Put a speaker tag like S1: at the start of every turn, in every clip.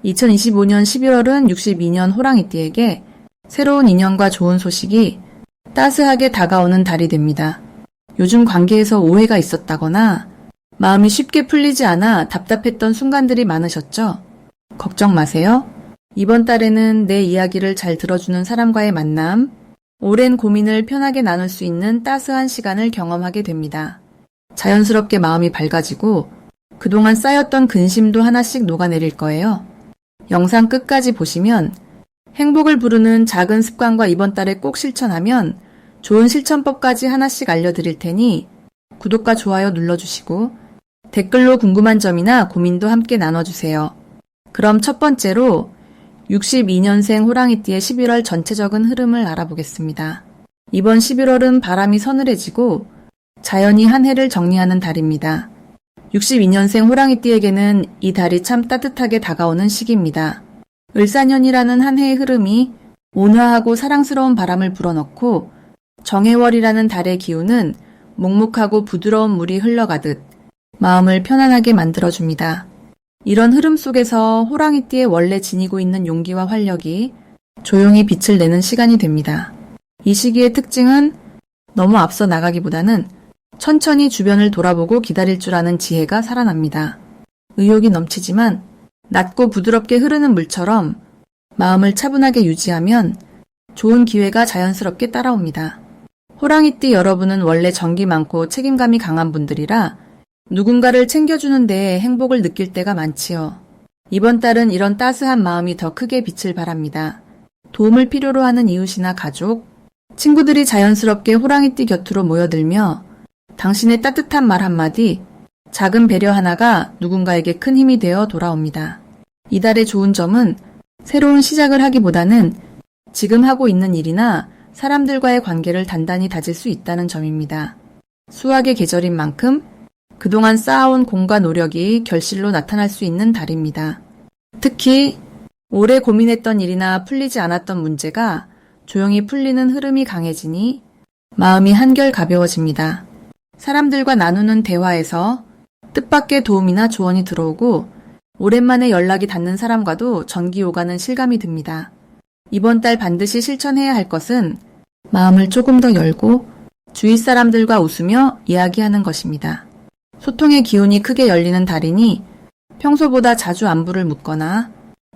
S1: 2025년 11월은 62년 호랑이띠에게 새로운 인연과 좋은 소식이 따스하게 다가오는 달이 됩니다. 요즘 관계에서 오해가 있었다거나 마음이 쉽게 풀리지 않아 답답했던 순간들이 많으셨죠? 걱정 마세요. 이번 달에는 내 이야기를 잘 들어주는 사람과의 만남, 오랜 고민을 편하게 나눌 수 있는 따스한 시간을 경험하게 됩니다. 자연스럽게 마음이 밝아지고 그동안 쌓였던 근심도 하나씩 녹아내릴 거예요. 영상 끝까지 보시면 행복을 부르는 작은 습관과 이번 달에 꼭 실천하면 좋은 실천법까지 하나씩 알려드릴 테니 구독과 좋아요 눌러주시고 댓글로 궁금한 점이나 고민도 함께 나눠주세요. 그럼 첫 번째로 62년생 호랑이띠의 11월 전체적인 흐름을 알아보겠습니다. 이번 11월은 바람이 서늘해지고 자연이 한 해를 정리하는 달입니다. 62년생 호랑이띠에게는 이 달이 참 따뜻하게 다가오는 시기입니다. 을사년이라는 한 해의 흐름이 온화하고 사랑스러운 바람을 불어넣고 정해월이라는 달의 기운은 묵묵하고 부드러운 물이 흘러가듯 마음을 편안하게 만들어줍니다. 이런 흐름 속에서 호랑이띠에 원래 지니고 있는 용기와 활력이 조용히 빛을 내는 시간이 됩니다. 이 시기의 특징은 너무 앞서 나가기보다는 천천히 주변을 돌아보고 기다릴 줄 아는 지혜가 살아납니다. 의욕이 넘치지만 낮고 부드럽게 흐르는 물처럼 마음을 차분하게 유지하면 좋은 기회가 자연스럽게 따라옵니다. 호랑이띠 여러분은 원래 정기 많고 책임감이 강한 분들이라 누군가를 챙겨주는 데에 행복을 느낄 때가 많지요. 이번 달은 이런 따스한 마음이 더 크게 빛을 발합니다. 도움을 필요로 하는 이웃이나 가족, 친구들이 자연스럽게 호랑이띠 곁으로 모여들며 당신의 따뜻한 말 한마디, 작은 배려 하나가 누군가에게 큰 힘이 되어 돌아옵니다. 이달의 좋은 점은 새로운 시작을 하기보다는 지금 하고 있는 일이나 사람들과의 관계를 단단히 다질 수 있다는 점입니다. 수학의 계절인 만큼 그동안 쌓아온 공과 노력이 결실로 나타날 수 있는 달입니다. 특히 오래 고민했던 일이나 풀리지 않았던 문제가 조용히 풀리는 흐름이 강해지니 마음이 한결 가벼워집니다. 사람들과 나누는 대화에서 뜻밖의 도움이나 조언이 들어오고 오랜만에 연락이 닿는 사람과도 전기 오가는 실감이 듭니다. 이번 달 반드시 실천해야 할 것은 마음을 조금 더 열고 주위 사람들과 웃으며 이야기하는 것입니다. 소통의 기운이 크게 열리는 달이니 평소보다 자주 안부를 묻거나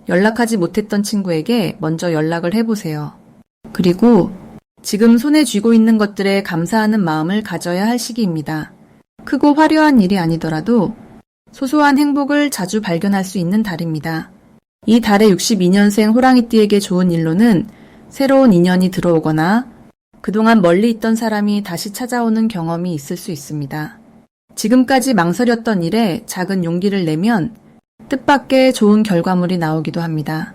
S1: 연락하지 못했던 친구에게 먼저 연락을 해보세요. 그리고 지금 손에 쥐고 있는 것들에 감사하는 마음을 가져야 할 시기입니다. 크고 화려한 일이 아니더라도 소소한 행복을 자주 발견할 수 있는 달입니다. 이 달의 62년생 호랑이띠에게 좋은 일로는 새로운 인연이 들어오거나 그동안 멀리 있던 사람이 다시 찾아오는 경험이 있을 수 있습니다. 지금까지 망설였던 일에 작은 용기를 내면 뜻밖의 좋은 결과물이 나오기도 합니다.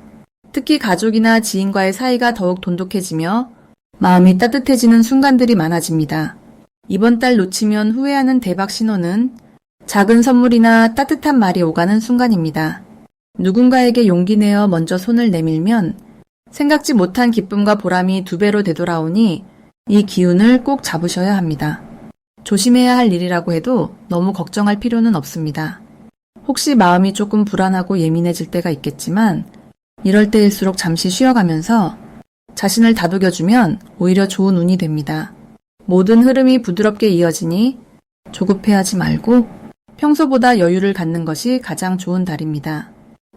S1: 특히 가족이나 지인과의 사이가 더욱 돈독해지며 마음이 따뜻해지는 순간들이 많아집니다. 이번 달 놓치면 후회하는 대박 신호는 작은 선물이나 따뜻한 말이 오가는 순간입니다. 누군가에게 용기 내어 먼저 손을 내밀면 생각지 못한 기쁨과 보람이 2배로 되돌아오니 이 기운을 꼭 잡으셔야 합니다. 조심해야 할 일이라고 해도 너무 걱정할 필요는 없습니다. 혹시 마음이 조금 불안하고 예민해질 때가 있겠지만 이럴 때일수록 잠시 쉬어가면서 자신을 다독여주면 오히려 좋은 운이 됩니다. 모든 흐름이 부드럽게 이어지니 조급해하지 말고 평소보다 여유를 갖는 것이 가장 좋은 달입니다.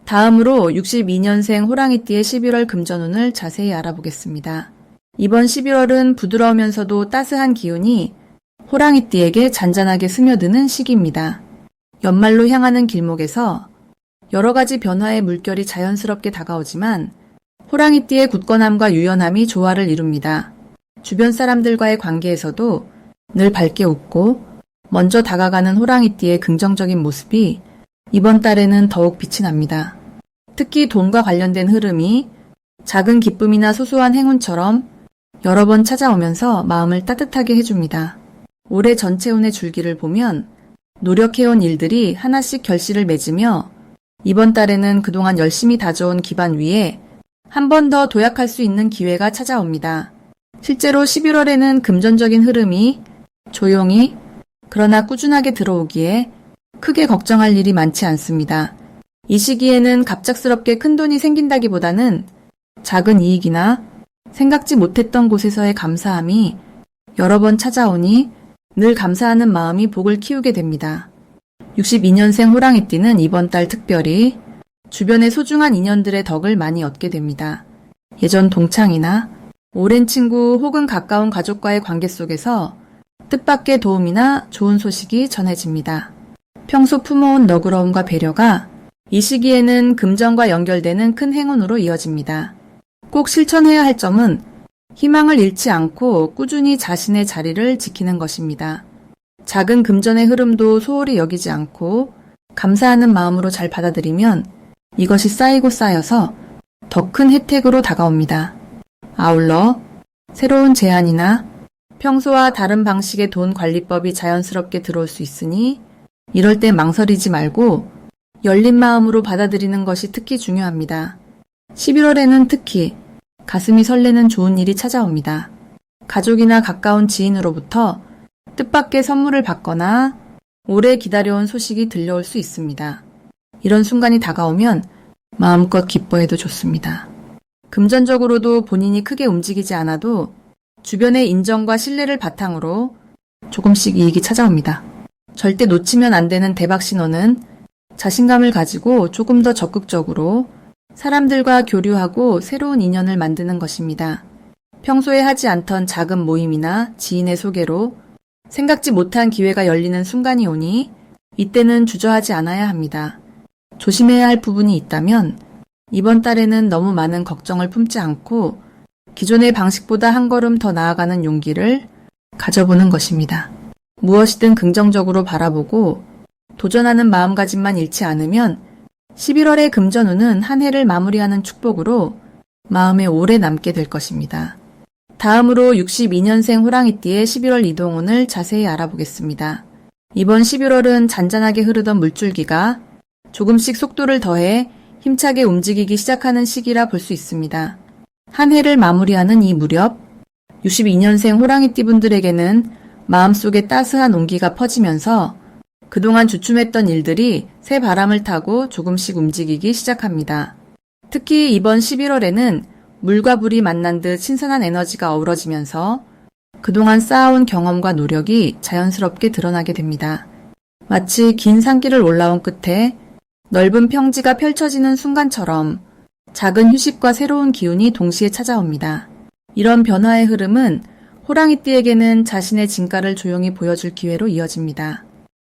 S1: 다음으로 62년생 호랑이띠의 11월 금전운을 자세히 알아보겠습니다. 이번 11월은 부드러우면서도 따스한 기운이 호랑이띠에게 잔잔하게 스며드는 시기입니다. 연말로 향하는 길목에서 여러 가지 변화의 물결이 자연스럽게 다가오지만 호랑이띠의 굳건함과 유연함이 조화를 이룹니다. 주변 사람들과의 관계에서도 늘 밝게 웃고 먼저 다가가는 호랑이띠의 긍정적인 모습이 이번 달에는 더욱 빛이 납니다. 특히 돈과 관련된 흐름이 작은 기쁨이나 소소한 행운처럼 여러 번 찾아오면서 마음을 따뜻하게 해줍니다. 올해 전체 운의 줄기를 보면 노력해온 일들이 하나씩 결실을 맺으며 이번 달에는 그동안 열심히 다져온 기반 위에 한 번 더 도약할 수 있는 기회가 찾아옵니다. 실제로 11월에는 금전적인 흐름이 조용히 그러나 꾸준하게 들어오기에 크게 걱정할 일이 많지 않습니다. 이 시기에는 갑작스럽게 큰돈이 생긴다기보다는 작은 이익이나 생각지 못했던 곳에서의 감사함이 여러 번 찾아오니 늘 감사하는 마음이 복을 키우게 됩니다. 62년생 호랑이띠는 이번 달 특별히 주변의 소중한 인연들의 덕을 많이 얻게 됩니다. 예전 동창이나 오랜 친구 혹은 가까운 가족과의 관계 속에서 뜻밖의 도움이나 좋은 소식이 전해집니다. 평소 품어온 너그러움과 배려가 이 시기에는 금전과 연결되는 큰 행운으로 이어집니다. 꼭 실천해야 할 점은 희망을 잃지 않고 꾸준히 자신의 자리를 지키는 것입니다. 작은 금전의 흐름도 소홀히 여기지 않고 감사하는 마음으로 잘 받아들이면 이것이 쌓이고 쌓여서 더 큰 혜택으로 다가옵니다. 아울러 새로운 제안이나 평소와 다른 방식의 돈 관리법이 자연스럽게 들어올 수 있으니 이럴 때 망설이지 말고 열린 마음으로 받아들이는 것이 특히 중요합니다. 11월에는 특히 가슴이 설레는 좋은 일이 찾아옵니다. 가족이나 가까운 지인으로부터 뜻밖의 선물을 받거나 오래 기다려온 소식이 들려올 수 있습니다. 이런 순간이 다가오면 마음껏 기뻐해도 좋습니다. 금전적으로도 본인이 크게 움직이지 않아도 주변의 인정과 신뢰를 바탕으로 조금씩 이익이 찾아옵니다. 절대 놓치면 안 되는 대박 신호는 자신감을 가지고 조금 더 적극적으로 사람들과 교류하고 새로운 인연을 만드는 것입니다. 평소에 하지 않던 작은 모임이나 지인의 소개로 생각지 못한 기회가 열리는 순간이 오니 이때는 주저하지 않아야 합니다. 조심해야 할 부분이 있다면 이번 달에는 너무 많은 걱정을 품지 않고 기존의 방식보다 한 걸음 더 나아가는 용기를 가져보는 것입니다. 무엇이든 긍정적으로 바라보고 도전하는 마음가짐만 잃지 않으면 11월의 금전운은 한 해를 마무리하는 축복으로 마음에 오래 남게 될 것입니다. 다음으로 62년생 호랑이띠의 11월 이동운을 자세히 알아보겠습니다. 이번 11월은 잔잔하게 흐르던 물줄기가 조금씩 속도를 더해 힘차게 움직이기 시작하는 시기라 볼 수 있습니다. 한 해를 마무리하는 이 무렵 62년생 호랑이띠 분들에게는 마음속에 따스한 온기가 퍼지면서 그동안 주춤했던 일들이 새 바람을 타고 조금씩 움직이기 시작합니다. 특히 이번 11월에는 물과 불이 만난 듯 신선한 에너지가 어우러지면서 그동안 쌓아온 경험과 노력이 자연스럽게 드러나게 됩니다. 마치 긴 산길을 올라온 끝에 넓은 평지가 펼쳐지는 순간처럼 작은 휴식과 새로운 기운이 동시에 찾아옵니다. 이런 변화의 흐름은 호랑이띠에게는 자신의 진가를 조용히 보여줄 기회로 이어집니다.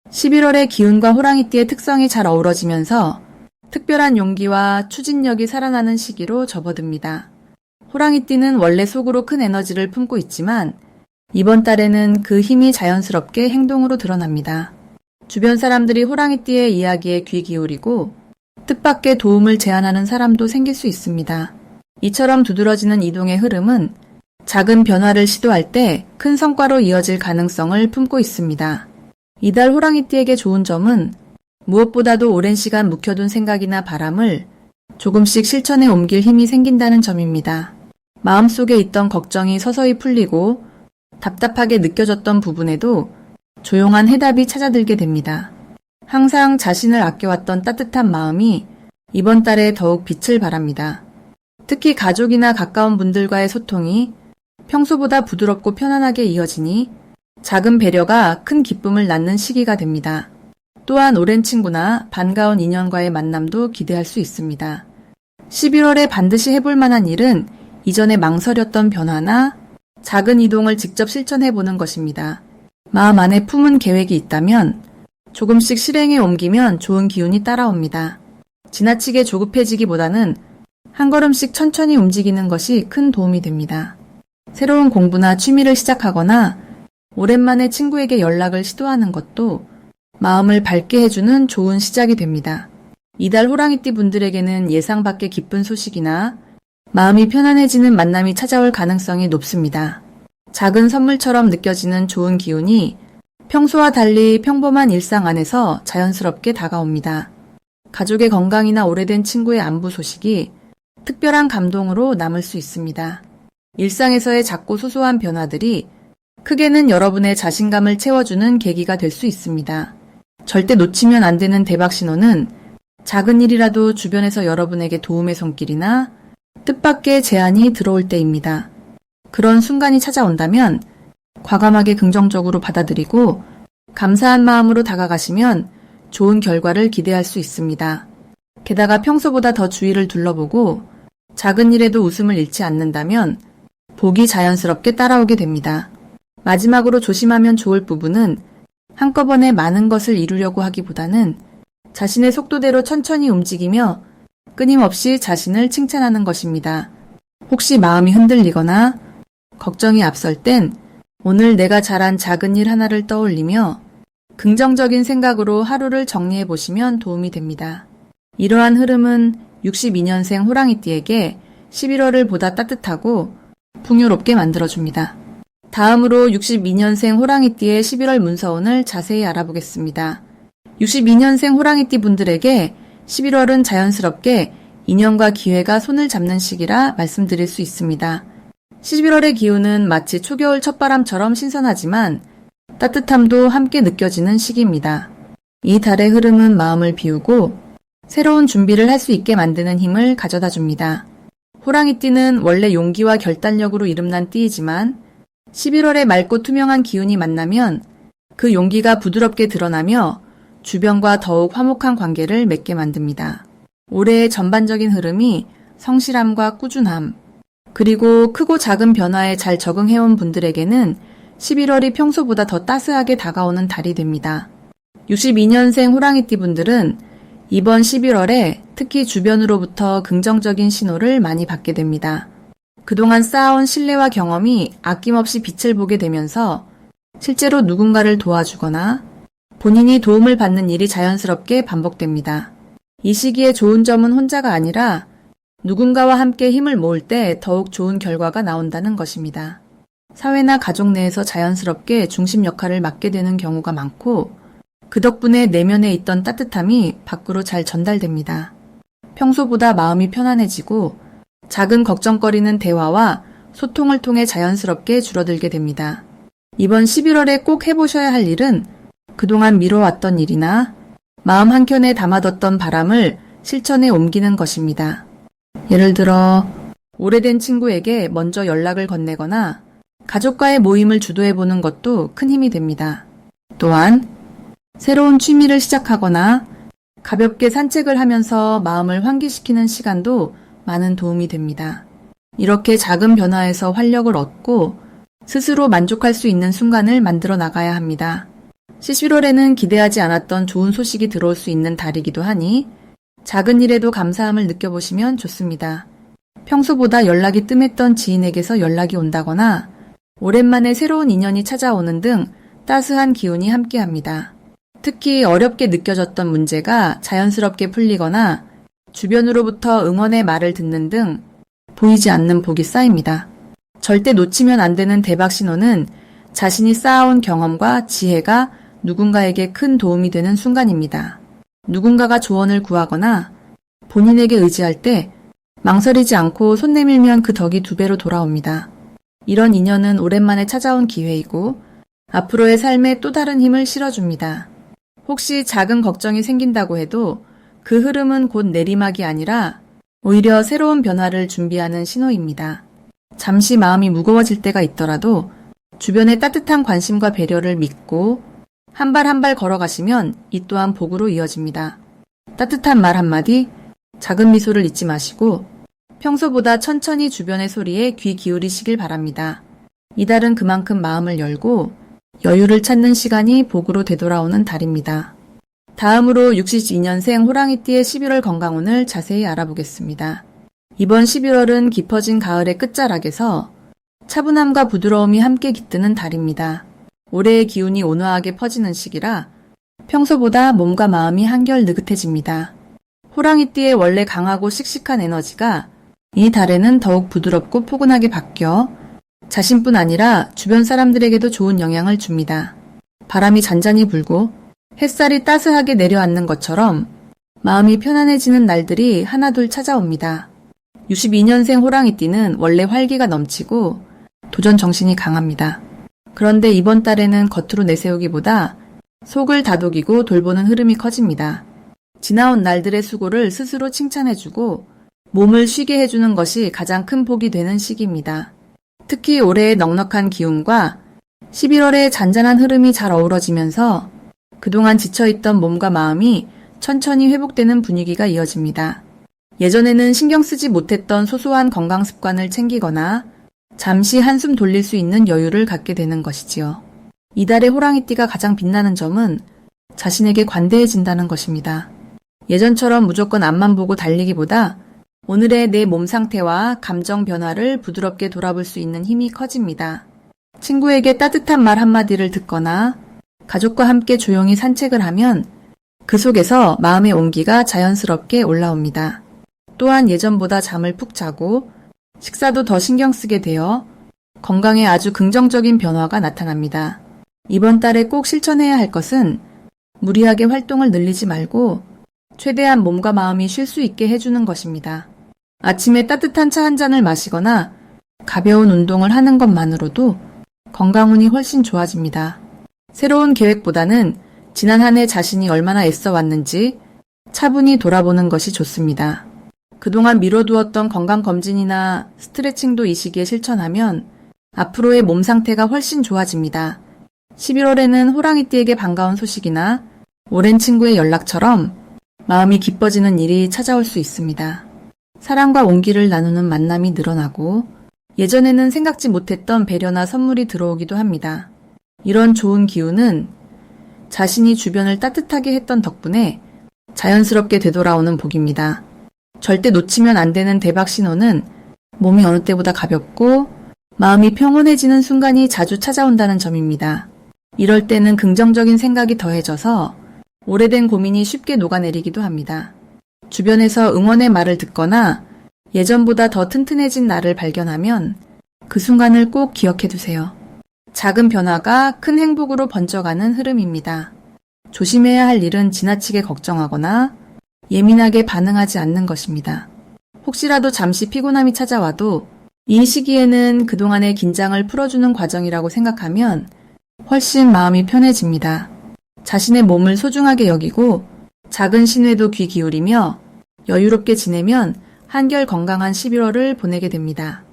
S1: 11월의 기운과 호랑이띠의 특성이 잘 어우러지면서 특별한 용기와 추진력이 살아나는 시기로 접어듭니다. 호랑이띠는 원래 속으로 큰 에너지를 품고 있지만 이번 달에는 그 힘이 자연스럽게 행동으로 드러납니다. 주변 사람들이 호랑이띠의 이야기에 귀 기울이고 뜻밖의 도움을 제안하는 사람도 생길 수 있습니다. 이처럼 두드러지는 이동의 흐름은 작은 변화를 시도할 때 큰 성과로 이어질 가능성을 품고 있습니다. 이달 호랑이띠에게 좋은 점은 무엇보다도 오랜 시간 묵혀둔 생각이나 바람을 조금씩 실천에 옮길 힘이 생긴다는 점입니다. 마음속에 있던 걱정이 서서히 풀리고 답답하게 느껴졌던 부분에도 조용한 해답이 찾아들게 됩니다. 항상 자신을 아껴왔던 따뜻한 마음이 이번 달에 더욱 빛을 발합니다. 특히 가족이나 가까운 분들과의 소통이 평소보다 부드럽고 편안하게 이어지니 작은 배려가 큰 기쁨을 낳는 시기가 됩니다. 또한 오랜 친구나 반가운 인연과의 만남도 기대할 수 있습니다. 11월에 반드시 해볼 만한 일은 이전에 망설였던 변화나 작은 이동을 직접 실천해보는 것입니다. 마음 안에 품은 계획이 있다면 조금씩 실행에 옮기면 좋은 기운이 따라옵니다. 지나치게 조급해지기보다는 한 걸음씩 천천히 움직이는 것이 큰 도움이 됩니다. 새로운 공부나 취미를 시작하거나 오랜만에 친구에게 연락을 시도하는 것도 마음을 밝게 해주는 좋은 시작이 됩니다. 이달 호랑이띠 분들에게는 예상 밖의 기쁜 소식이나 마음이 편안해지는 만남이 찾아올 가능성이 높습니다. 작은 선물처럼 느껴지는 좋은 기운이 평소와 달리 평범한 일상 안에서 자연스럽게 다가옵니다. 가족의 건강이나 오래된 친구의 안부 소식이 특별한 감동으로 남을 수 있습니다. 일상에서의 작고 소소한 변화들이 크게는 여러분의 자신감을 채워주는 계기가 될 수 있습니다. 절대 놓치면 안 되는 대박 신호는 작은 일이라도 주변에서 여러분에게 도움의 손길이나 뜻밖의 제안이 들어올 때입니다. 그런 순간이 찾아온다면 과감하게 긍정적으로 받아들이고 감사한 마음으로 다가가시면 좋은 결과를 기대할 수 있습니다. 게다가 평소보다 더 주위를 둘러보고 작은 일에도 웃음을 잃지 않는다면 복이 자연스럽게 따라오게 됩니다. 마지막으로 조심하면 좋을 부분은 한꺼번에 많은 것을 이루려고 하기보다는 자신의 속도대로 천천히 움직이며 끊임없이 자신을 칭찬하는 것입니다. 혹시 마음이 흔들리거나 걱정이 앞설 땐 오늘 내가 잘한 작은 일 하나를 떠올리며 긍정적인 생각으로 하루를 정리해 보시면 도움이 됩니다. 이러한 흐름은 62년생 호랑이띠에게 11월을 보다 따뜻하고 풍요롭게 만들어줍니다. 다음으로 62년생 호랑이띠의 11월 문서운을 자세히 알아보겠습니다. 62년생 호랑이띠 분들에게 11월은 자연스럽게 인연과 기회가 손을 잡는 시기라 말씀드릴 수 있습니다. 11월의 기운은 마치 초겨울 첫바람처럼 신선하지만 따뜻함도 함께 느껴지는 시기입니다. 이 달의 흐름은 마음을 비우고 새로운 준비를 할 수 있게 만드는 힘을 가져다 줍니다. 호랑이띠는 원래 용기와 결단력으로 이름난 띠이지만 11월에 맑고 투명한 기운이 만나면 그 용기가 부드럽게 드러나며 주변과 더욱 화목한 관계를 맺게 만듭니다. 올해의 전반적인 흐름이 성실함과 꾸준함, 그리고 크고 작은 변화에 잘 적응해온 분들에게는 11월이 평소보다 더 따스하게 다가오는 달이 됩니다. 62년생 호랑이띠 분들은 이번 11월에 특히 주변으로부터 긍정적인 신호를 많이 받게 됩니다. 그동안 쌓아온 신뢰와 경험이 아낌없이 빛을 보게 되면서 실제로 누군가를 도와주거나 본인이 도움을 받는 일이 자연스럽게 반복됩니다. 이 시기의 좋은 점은 혼자가 아니라 누군가와 함께 힘을 모을 때 더욱 좋은 결과가 나온다는 것입니다. 사회나 가족 내에서 자연스럽게 중심 역할을 맡게 되는 경우가 많고 그 덕분에 내면에 있던 따뜻함이 밖으로 잘 전달됩니다. 평소보다 마음이 편안해지고 작은 걱정거리는 대화와 소통을 통해 자연스럽게 줄어들게 됩니다. 이번 11월에 꼭 해보셔야 할 일은 그동안 미뤄왔던 일이나 마음 한켠에 담아뒀던 바람을 실천에 옮기는 것입니다. 예를 들어 오래된 친구에게 먼저 연락을 건네거나 가족과의 모임을 주도해보는 것도 큰 힘이 됩니다. 또한 새로운 취미를 시작하거나 가볍게 산책을 하면서 마음을 환기시키는 시간도 많은 도움이 됩니다. 이렇게 작은 변화에서 활력을 얻고 스스로 만족할 수 있는 순간을 만들어 나가야 합니다. 11월에는 기대하지 않았던 좋은 소식이 들어올 수 있는 달이기도 하니 작은 일에도 감사함을 느껴보시면 좋습니다. 평소보다 연락이 뜸했던 지인에게서 연락이 온다거나 오랜만에 새로운 인연이 찾아오는 등 따스한 기운이 함께합니다. 특히 어렵게 느껴졌던 문제가 자연스럽게 풀리거나 주변으로부터 응원의 말을 듣는 등 보이지 않는 복이 쌓입니다. 절대 놓치면 안 되는 대박 신호는 자신이 쌓아온 경험과 지혜가 누군가에게 큰 도움이 되는 순간입니다. 누군가가 조언을 구하거나 본인에게 의지할 때 망설이지 않고 손 내밀면 그 덕이 2배로 돌아옵니다. 이런 인연은 오랜만에 찾아온 기회이고 앞으로의 삶에 또 다른 힘을 실어줍니다. 혹시 작은 걱정이 생긴다고 해도 그 흐름은 곧 내리막이 아니라 오히려 새로운 변화를 준비하는 신호입니다. 잠시 마음이 무거워질 때가 있더라도 주변의 따뜻한 관심과 배려를 믿고 한 발 한 발 걸어가시면 이 또한 복으로 이어집니다. 따뜻한 말 한마디, 작은 미소를 잊지 마시고 평소보다 천천히 주변의 소리에 귀 기울이시길 바랍니다. 이달은 그만큼 마음을 열고 여유를 찾는 시간이 복으로 되돌아오는 달입니다. 다음으로 62년생 호랑이띠의 11월 건강운을 자세히 알아보겠습니다. 이번 11월은 깊어진 가을의 끝자락에서 차분함과 부드러움이 함께 깃드는 달입니다. 올해의 기운이 온화하게 퍼지는 시기라 평소보다 몸과 마음이 한결 느긋해집니다. 호랑이띠의 원래 강하고 씩씩한 에너지가 이 달에는 더욱 부드럽고 포근하게 바뀌어 자신뿐 아니라 주변 사람들에게도 좋은 영향을 줍니다. 바람이 잔잔히 불고 햇살이 따스하게 내려앉는 것처럼 마음이 편안해지는 날들이 하나둘 찾아옵니다. 62년생 호랑이띠는 원래 활기가 넘치고 도전 정신이 강합니다. 그런데 이번 달에는 겉으로 내세우기보다 속을 다독이고 돌보는 흐름이 커집니다. 지나온 날들의 수고를 스스로 칭찬해주고 몸을 쉬게 해주는 것이 가장 큰 복이 되는 시기입니다. 특히 올해의 넉넉한 기운과 11월의 잔잔한 흐름이 잘 어우러지면서 그동안 지쳐있던 몸과 마음이 천천히 회복되는 분위기가 이어집니다. 예전에는 신경 쓰지 못했던 소소한 건강 습관을 챙기거나 잠시 한숨 돌릴 수 있는 여유를 갖게 되는 것이지요. 이달의 호랑이띠가 가장 빛나는 점은 자신에게 관대해진다는 것입니다. 예전처럼 무조건 앞만 보고 달리기보다 오늘의 내 몸 상태와 감정 변화를 부드럽게 돌아볼 수 있는 힘이 커집니다. 친구에게 따뜻한 말 한마디를 듣거나 가족과 함께 조용히 산책을 하면 그 속에서 마음의 온기가 자연스럽게 올라옵니다. 또한 예전보다 잠을 푹 자고 식사도 더 신경 쓰게 되어 건강에 아주 긍정적인 변화가 나타납니다. 이번 달에 꼭 실천해야 할 것은 무리하게 활동을 늘리지 말고 최대한 몸과 마음이 쉴 수 있게 해주는 것입니다. 아침에 따뜻한 차 한 잔을 마시거나 가벼운 운동을 하는 것만으로도 건강운이 훨씬 좋아집니다. 새로운 계획보다는 지난 한 해 자신이 얼마나 애써 왔는지 차분히 돌아보는 것이 좋습니다. 그동안 미뤄두었던 건강검진이나 스트레칭도 이 시기에 실천하면 앞으로의 몸 상태가 훨씬 좋아집니다. 11월에는 호랑이띠에게 반가운 소식이나 오랜 친구의 연락처럼 마음이 기뻐지는 일이 찾아올 수 있습니다. 사랑과 온기를 나누는 만남이 늘어나고 예전에는 생각지 못했던 배려나 선물이 들어오기도 합니다. 이런 좋은 기운은 자신이 주변을 따뜻하게 했던 덕분에 자연스럽게 되돌아오는 복입니다. 절대 놓치면 안 되는 대박 신호는 몸이 어느 때보다 가볍고 마음이 평온해지는 순간이 자주 찾아온다는 점입니다. 이럴 때는 긍정적인 생각이 더해져서 오래된 고민이 쉽게 녹아내리기도 합니다. 주변에서 응원의 말을 듣거나 예전보다 더 튼튼해진 나를 발견하면 그 순간을 꼭 기억해두세요. 작은 변화가 큰 행복으로 번져가는 흐름입니다. 조심해야 할 일은 지나치게 걱정하거나 예민하게 반응하지 않는 것입니다. 혹시라도 잠시 피곤함이 찾아와도 이 시기에는 그동안의 긴장을 풀어주는 과정이라고 생각하면 훨씬 마음이 편해집니다. 자신의 몸을 소중하게 여기고 작은 신호에도 귀 기울이며 여유롭게 지내면 한결 건강한 11월을 보내게 됩니다.